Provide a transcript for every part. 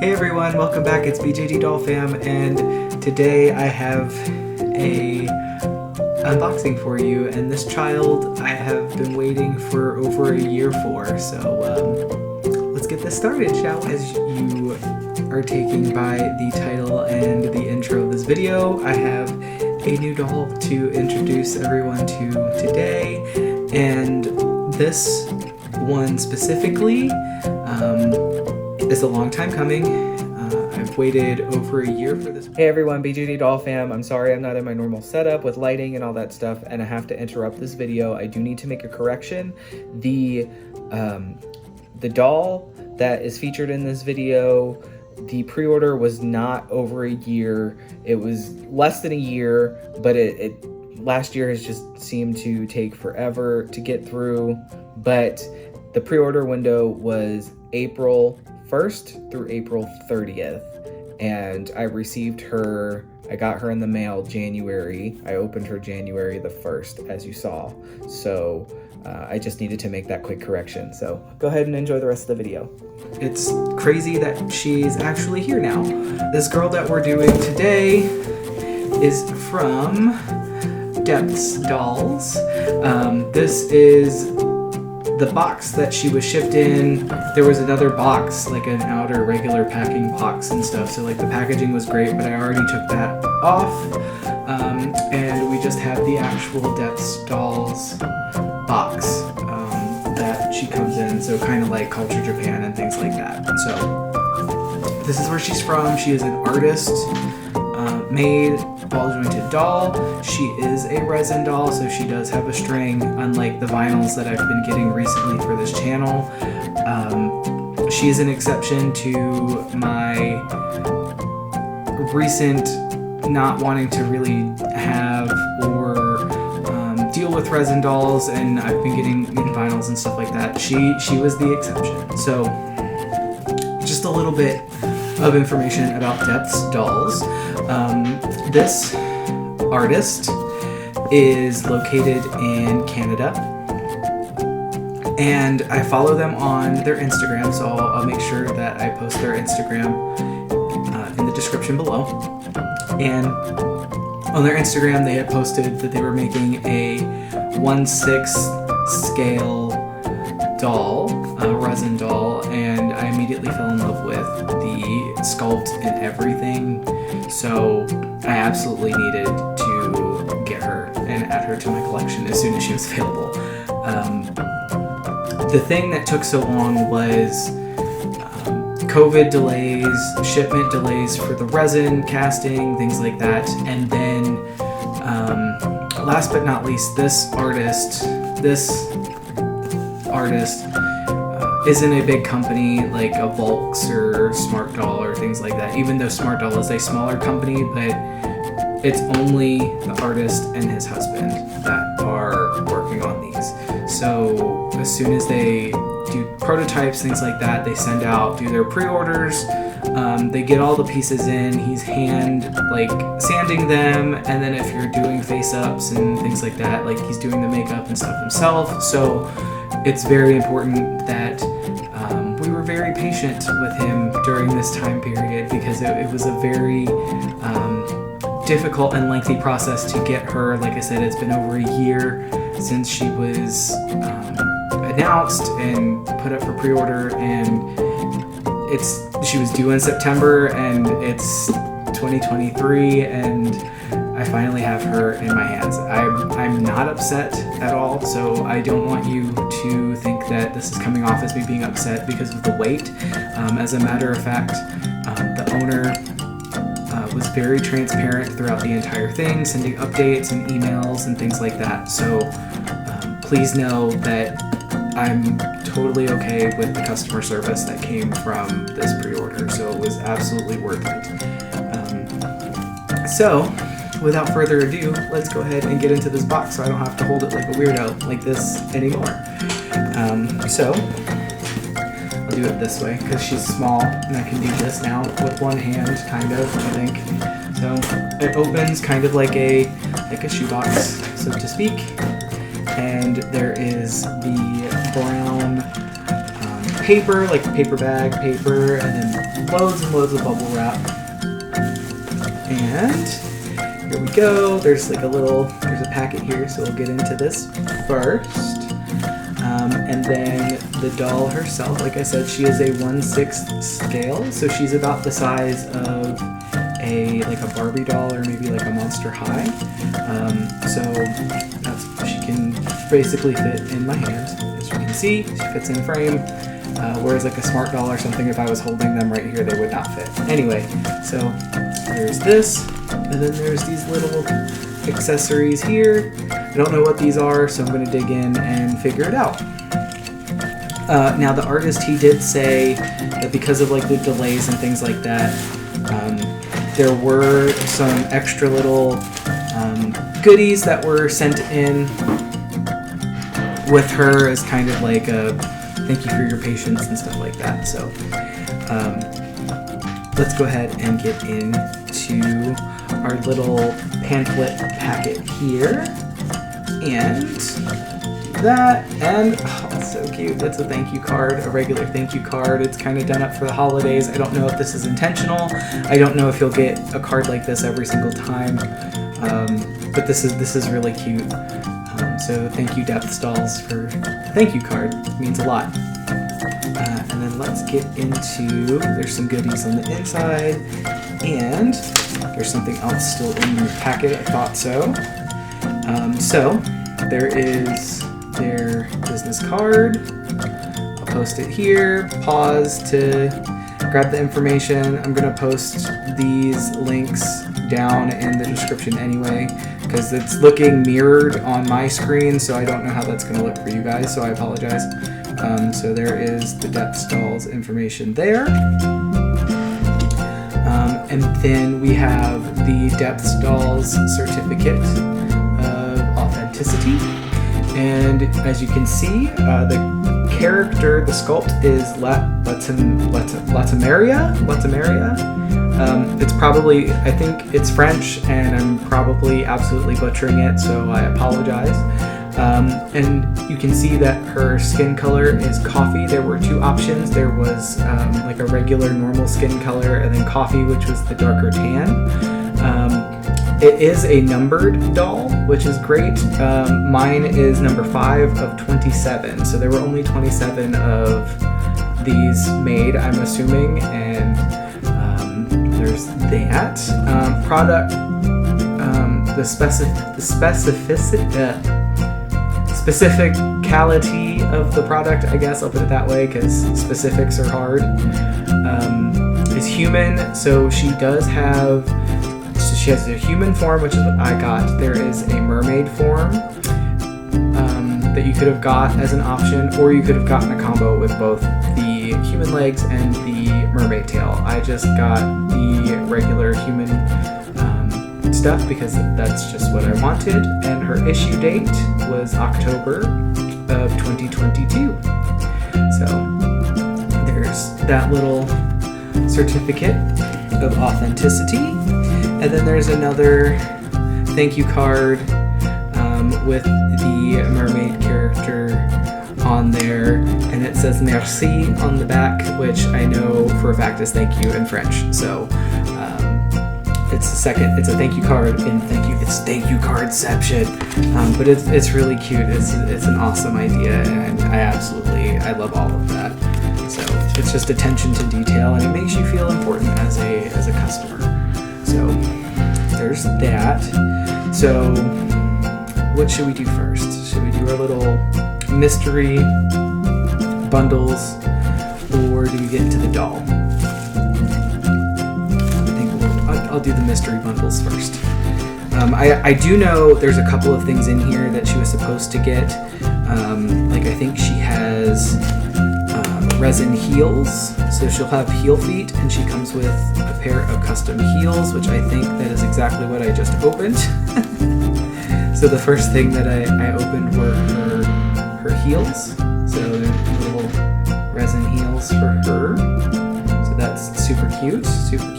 Hey everyone, welcome back. It's DollFam, and today I have a unboxing for you. And this child I have been waiting for over a year for. So let's get this started, shall we? As you are taking by the title and the intro of this video, I have a new doll to introduce everyone to today, and this one specifically is a long time coming. I've waited over a year for this. Hey everyone, DollFam. I'm sorry I'm not in my normal setup with lighting and all that stuff, and I have to interrupt this video. I do need to make a correction. The doll that is featured in this video, the pre-order was not over a year. It was less than a year, but last year has just seemed to take forever to get through. But the pre-order window was April 1st through April 30th. And I received her, I got her in the mail January. I opened her January the 1st, as you saw. So I just needed to make that quick correction. So go ahead and enjoy the rest of the video. It's crazy that she's actually here now. This girl that we're doing today is from Depthsdolls. This is the box that she was shipped in. There was another box, like an outer regular packing box and stuff, so like the packaging was great, but I already took that off, and we just have the actual Depthsdolls box that she comes in, so kind of like Culture Japan and things like that. So this is where she's from. She is an artist, made ball jointed doll. She is a resin doll, so she does have a string, unlike the vinyls that I've been getting recently for this channel. She is an exception to my recent not wanting to really have or deal with resin dolls, and I've been getting in vinyls and stuff like that. She was the exception. So just a little bit of information about Depthsdolls. This artist is located in Canada, and I follow them on their Instagram, so I'll make sure that I post their Instagram in the description below. And on their Instagram, they had posted that they were making a 1/6 scale doll, a resin doll, and I immediately fell in love with the sculpt and everything. So I absolutely needed to get her and add her to my collection as soon as she was available. The thing that took so long was COVID delays, shipment delays for the resin, casting, things like that. And then last but not least, this artist isn't a big company like a Volks or Smart Doll or things like that, even though Smart Doll is a smaller company, but it's only the artist and his husband that are working on these. So as soon as they do prototypes, things like that, they send out, do their pre-orders, they get all the pieces in, he's hand sanding them, and then if you're doing face-ups and things like that, like he's doing the makeup and stuff himself. So it's very important that we were very patient with him during this time period, because it was a very difficult and lengthy process to get her. Like I said, it's been over a year since she was announced and put up for pre-order, and she was due in September, and it's 2023, and I finally have her in my hands. I'm not upset at all, so I don't want you to think that this is coming off as me being upset because of the wait. As a matter of fact, the owner was very transparent throughout the entire thing, sending updates and emails and things like that. So please know that I'm totally okay with the customer service that came from this pre-order, so it was absolutely worth it. So without further ado, let's go ahead and get into this box so I don't have to hold it like a weirdo like this anymore. So I'll do it this way because she's small and I can do this now with one hand, kind of, I think. So it opens kind of like a shoebox, so to speak. And there is the brown paper, like paper bag, paper, and then loads and loads of bubble wrap. And here we go. There's like there's a packet here, so we'll get into this first. And then the doll herself, like I said, she is a 1/6 scale, so she's about the size of a Barbie doll or maybe like a Monster High. So she can basically fit in my hand. As you can see, she fits in frame. Whereas like a smart doll or something, if I was holding them right here, they would not fit. Anyway, so there's this, and then there's these little accessories here. I don't know what these are, so I'm going to dig in and figure it out. Now the artist, he did say that because of like the delays and things like that, there were some extra little goodies that were sent in with her as kind of like a thank you for your patience and stuff like that. So let's go ahead and get into our little pamphlet packet here and do that. And oh, it's so cute. That's a thank you card, a regular thank you card. It's kind of done up for the holidays. I don't know if this is intentional. I don't know if you'll get a card like this every single time, but this is really cute. So thank you, Depthsdolls, for the thank you card. It means a lot. And then let's get into, there's some goodies on the inside, and there's something else still in the packet. I thought so. So there is their business card. I'll post it here. Pause to grab the information. I'm going to post these links down in the description anyway, because it's looking mirrored on my screen, so I don't know how that's going to look for you guys, so I apologize. So there is the Depthsdolls information there. And then we have the Depthsdolls certificate of authenticity. And as you can see, the character, the sculpt is Latimeria. It's probably, I think it's French, and I'm probably absolutely butchering it, so I apologize. And you can see that her skin color is coffee. There were two options. There was like a regular normal skin color, and then coffee, which was the darker tan. It is a numbered doll, which is great. Mine is number 5 of 27, so there were only 27 of these made, I'm assuming, and there's that. Product, the specificality of the product, I guess I'll put it that way, because specifics are hard, is human. So she does have, she has a human form, which is what I got. There is a mermaid form that you could have got as an option, or you could have gotten a combo with both the human legs and the mermaid tail. I just got the regular human stuff because that's just what I wanted, and her issue date was October of 2022. So there's that little certificate of authenticity, and then there's another thank you card with the mermaid character on there, and it says merci on the back, which I know for a fact is thank you in French. So it's a thank you card in it's thank you cardception, but it's really cute. It's an awesome idea, and I love all of that. So it's just attention to detail, and it makes you feel important as a customer. So there's that. So what should we do first? Should we do our little mystery bundles, or do we get into the doll? I'll do the mystery bundles first. I do know there's a couple of things in here that she was supposed to get. Like I think she has resin heels, so she'll have heel feet, and she comes with a pair of custom heels, which I think that is exactly what I just opened. So the first thing that I opened were her heels. So little resin heels for her. So that's super cute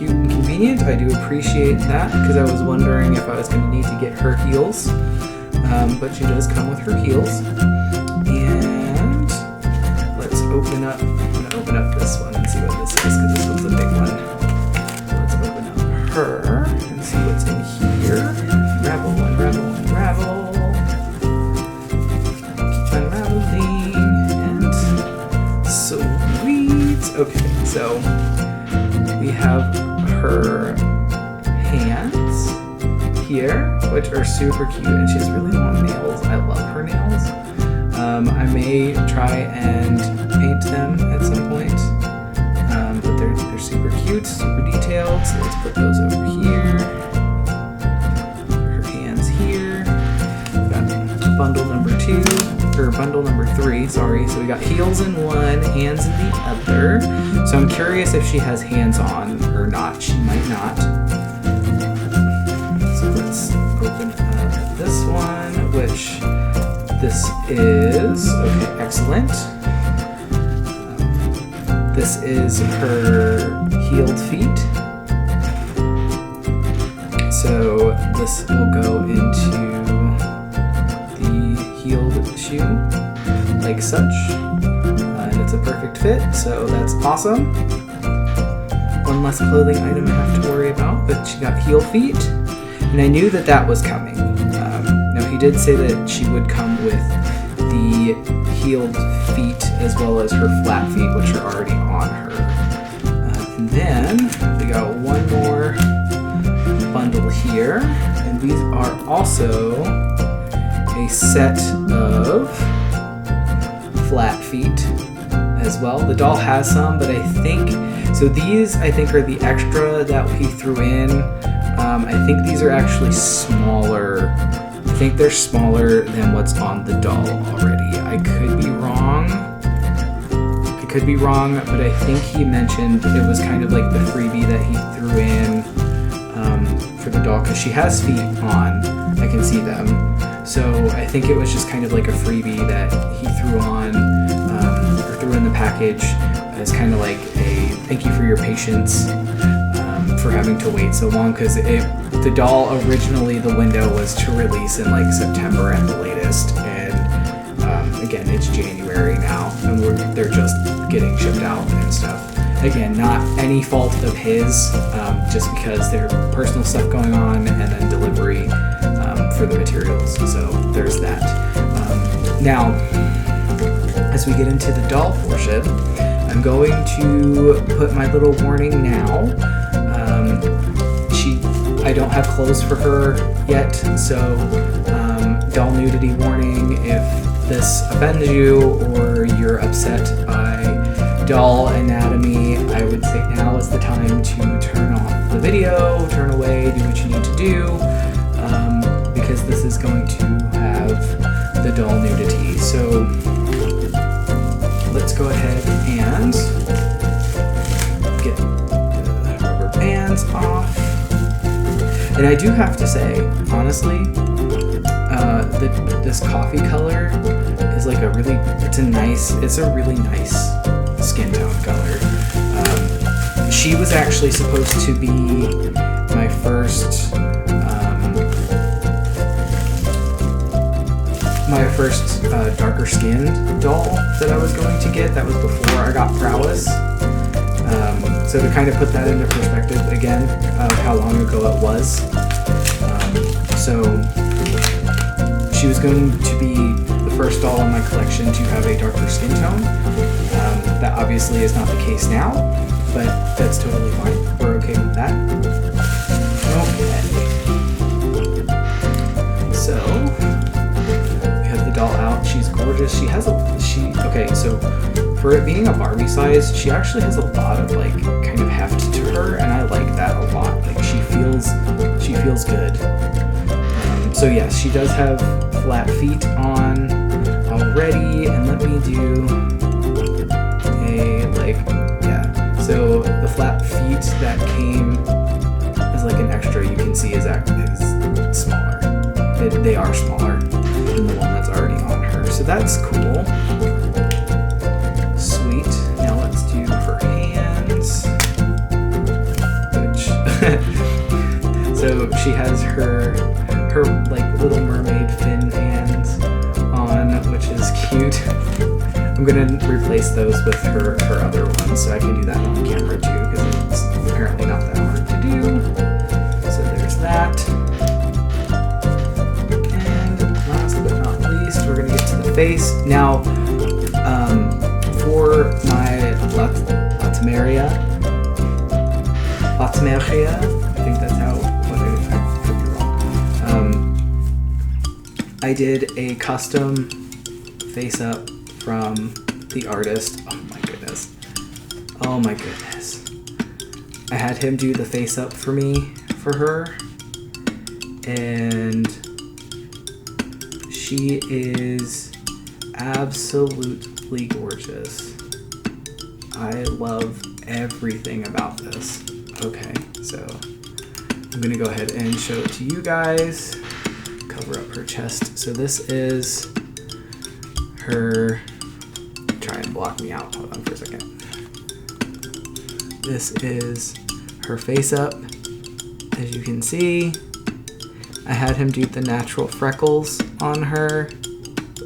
and convenient. I do appreciate that, because I was wondering if I was going to need to get her heels. But she does come with her heels. And let's open up we have her hands here, which are super cute, and she has really long nails. I love her nails. I may try and paint them at some point, but they're super cute, super detailed. So let's put those over here. Her hands here. We got bundle number 2, or bundle number 3, sorry. So we got heels in one, hands in the other. So I'm curious if she has hands on or not. She might not. So let's open up this one, which this is, okay, excellent. This is her heeled feet. So this will go into the heeled shoe, like such. And it's a perfect fit, so that's awesome. One less clothing item I have to worry about, but she got heel feet. And I knew that that was coming. Now he did say that she would come with the heeled feet as well as her flat feet, which are already on her. And then we got one more bundle here, and these are also a set of flat feet as well. The doll has some, but I think, so these I think are the extra that he threw in. I think these are actually smaller. I think they're smaller than what's on the doll already. I could be wrong, but I think he mentioned it was kind of like the freebie that he threw in for the doll, because she has feet on. I can see them. So I think it was just kind of like a freebie that he threw on, or threw in the package as kind of like a thank you for your patience. For having to wait so long, because the doll originally, the window was to release in like September at the latest, and again it's January now, and they're just getting shipped out and stuff. Again, not any fault of his, just because there's personal stuff going on, and then delivery for the materials. So there's that. Now, as we get into the doll portion, I'm going to put my little warning now. I don't have clothes for her yet, so doll nudity warning. If this offends you or you're upset by doll anatomy, I would say now is the time to turn off the video, turn away, do what you need to do, because this is going to have the doll nudity. So let's go ahead and get the rubber bands off. And I do have to say, honestly, this coffee color is like it's a really nice skin tone color. She was actually supposed to be my first darker skinned doll that I was going to get. That was before I got Prowess. So to kind of put that into perspective again of how long ago it was. So she was going to be the first doll in my collection to have a darker skin tone. That obviously is not the case now, but that's totally fine. We're okay with that. Okay. So we have the doll out. She's gorgeous. Okay, so for it being a Barbie size, she actually has a lot of like kind of heft to her, and I like that a lot. Like she feels good. So yes, she does have flat feet on already, and let me do so the flat feet that came as like an extra, you can see is smaller. They are smaller than the one that's already on her, so that's cool. Sweet. Now let's do her hands, which so she has her like little mermaid fin hands on, which is cute. I'm gonna replace those with her other ones, so I can do that on camera too, because it's apparently not that hard to do. So there's that. And last but not least, we're gonna get to the face. Now, for my Latimeria, Latimeria. I think that's how, I could be wrong. I did a custom face up from the artist. Oh my goodness. Oh my goodness. I had him do the face up for me, for her. And she is absolutely gorgeous. I love everything about this. Okay, so I'm gonna go ahead and show it to you guys. Cover up her chest. So this is her, try and block me out, hold on for a second. This is her face up. As you can see, I had him do the natural freckles on her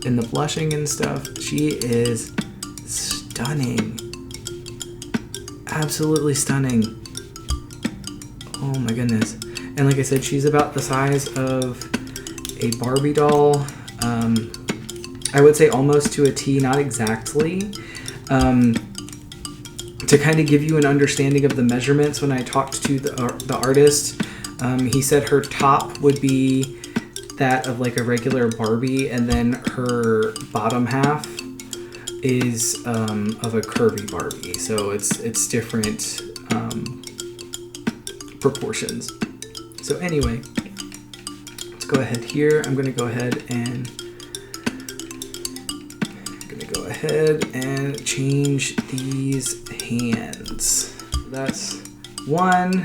in the blushing and stuff. She is stunning. Absolutely stunning. Oh my goodness. And like I said, she's about the size of a Barbie doll. I would say almost to a T, not exactly. To kind of give you an understanding of the measurements, when I talked to the artist, he said her top would be that of like a regular Barbie, and then her bottom half is of a curvy Barbie. So it's different proportions. So anyway, let's go ahead here. I'm gonna go ahead and change these hands. That's one.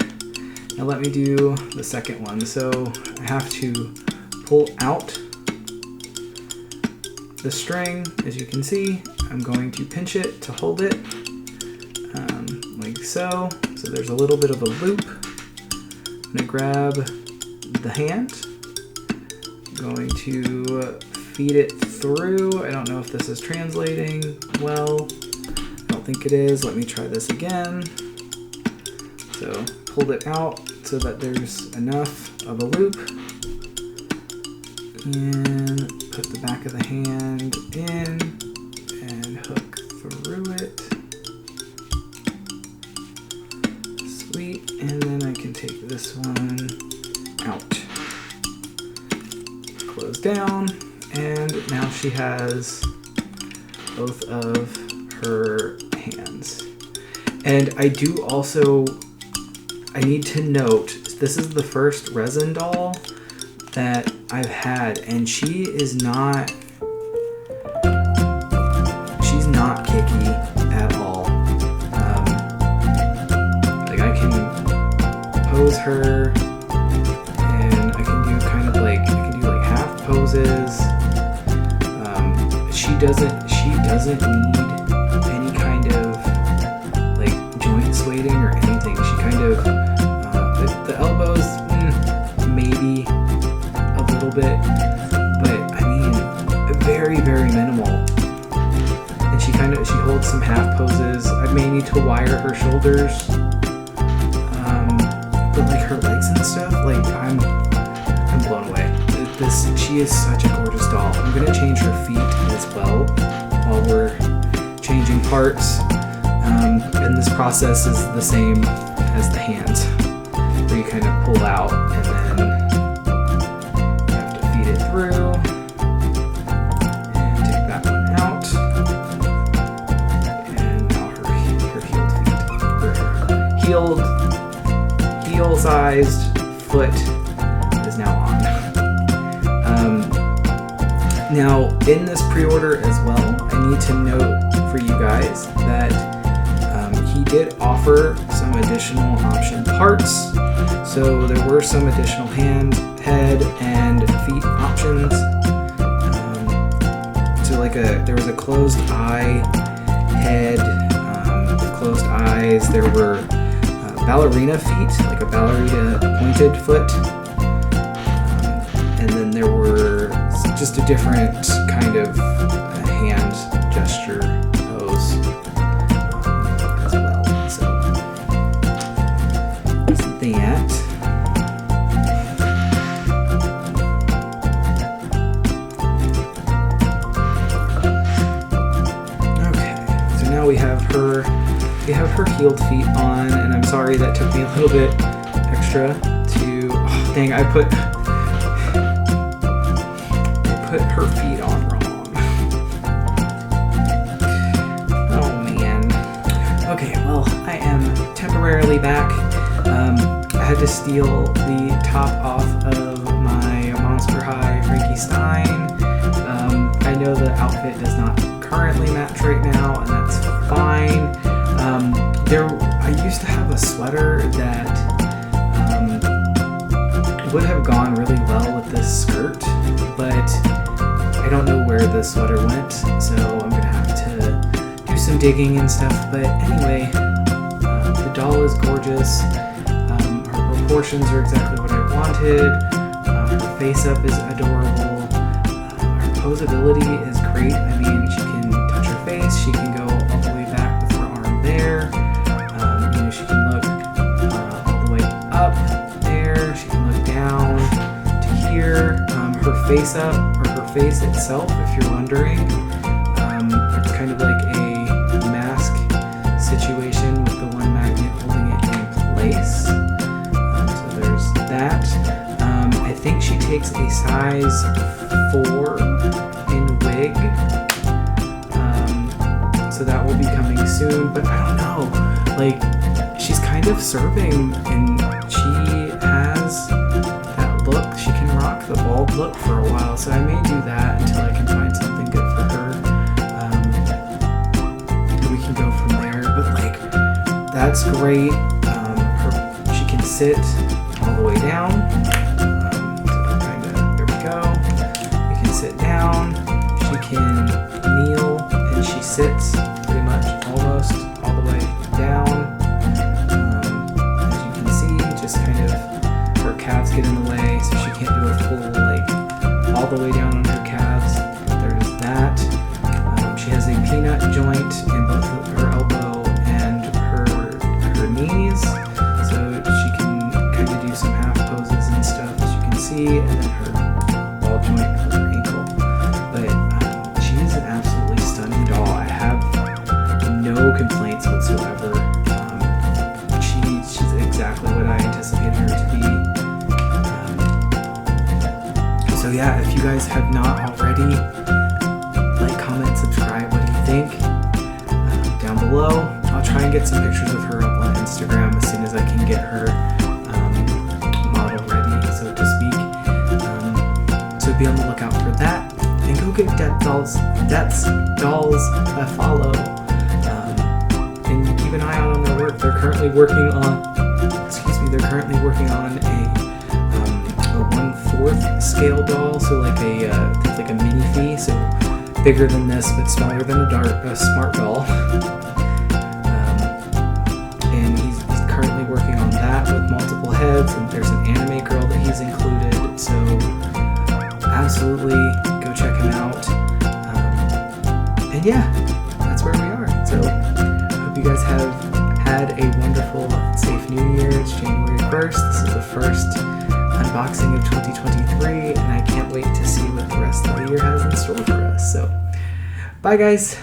Now let me do the second one. So I have to pull out the string. As you can see, I'm going to pinch it to hold it, like so. So there's a little bit of a loop. I'm gonna grab the hand. I'm going to feed it through. I don't know if this is translating well. I don't think it is. Let me try this again. So pulled it out so that there's enough of a loop. And put the back of the hand in and hook through it. Sweet. And then I can take this one out. Close down. And now she has both of her hands. And I do also, I need to note, this is the first resin doll that I've had, and she's not kicky at all. Like I can pose her, and I can do kind of like, I can do like half poses. She doesn't need any kind of like joint swaying or anything. She kind of the elbows, maybe a little bit, but I mean very, very minimal. And she holds some half poses. I may need to wire her shoulders, but like her legs and stuff, like I'm blown away. She is such a gorgeous doll. I'm gonna change her feet as well while we're changing parts. And this process is the same as the hands, where you kind of pull out and then you have to feed it through and take that one out. And now her heel-sized foot is now on. Now, in this pre-order as well, I need to note for you guys that he did offer some additional option parts. So there were some additional hand, head, and feet options. So like there was a closed eye head, with closed eyes. There were ballerina feet, like a ballerina pointed foot. And then there were just a different kind of hand gesture pose as well. So that's that. Okay, so now we have her heeled feet on, and I'm sorry sorry, that took me a little bit extra to, oh, dang, I put her feet on wrong. Oh man. Okay, well, I am temporarily back. I had to steal the top off of my Monster High Frankie Stein. I know the outfit does not currently match right now, and that's fine. I used to have a sweater that would have gone really well with this skirt, but I don't know where the sweater went, so I'm gonna have to do some digging and stuff. But anyway, the doll is gorgeous. Her proportions are exactly what I wanted. Her face up is adorable. Her posability is great. I mean, she can touch her face. She can go all the way back with her arm there. She can look all the way up there. She can look down to here. Her face up, or her face itself, if you're wondering, it's kind of like a mask situation with the one magnet holding it in place. So there's that. I think she takes a size 4 in wig. So that will be coming soon, but I don't know. Like, she's kind of serving, and she has that look. She can rock the bald look for a while, so I may do that until I can find something good for her. We can go from there, but like, that's great. She can sit all the way down. There we go. You can sit down. She can kneel, and she sits pretty much almost all the way down. As you can see, just kind of her calves get in the way, so she can't do a full, like, all the way down on her calves. There's that. She has a peanut joint in both of her elbow and her knees, so she can kind of do some half poses and stuff, as you can see, and then her ball joint for her ankle. But she's an absolutely stunning doll. I have no complaints whatsoever. She's exactly what I anticipated her to be. So yeah, if you guys have not already, like, comment, subscribe. What do you think? Down below. I'll try and get some pictures of her up on Instagram as soon as I can get her model ready, so to speak. So be on the lookout for that. And go give Depthsdolls a follow. And keep an eye out on their work. They're currently working on a 1/4 scale doll, so like a minifee, so bigger than this but smaller than a smart doll. And he's currently working on that with multiple heads, and there's an anime girl that he's included, so absolutely go check him out. And yeah, that's where we are. So I hope you guys have had a wonderful, safe New Year. It's January 1st. This is the first unboxing of 2023, and I can't wait to see what the rest of the year has in store for us. So, bye guys.